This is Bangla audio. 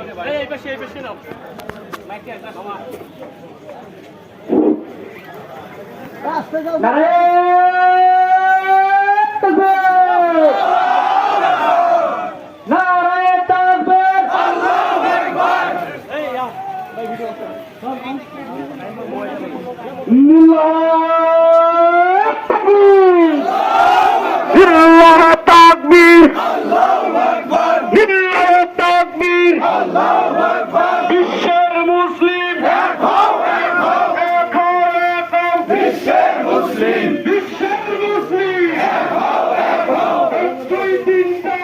এই পাশে নাও মাইকে একটা ক্ষমা বিশ্বের মুসলিম বিশ্বের মুসলিম দুই তিনটা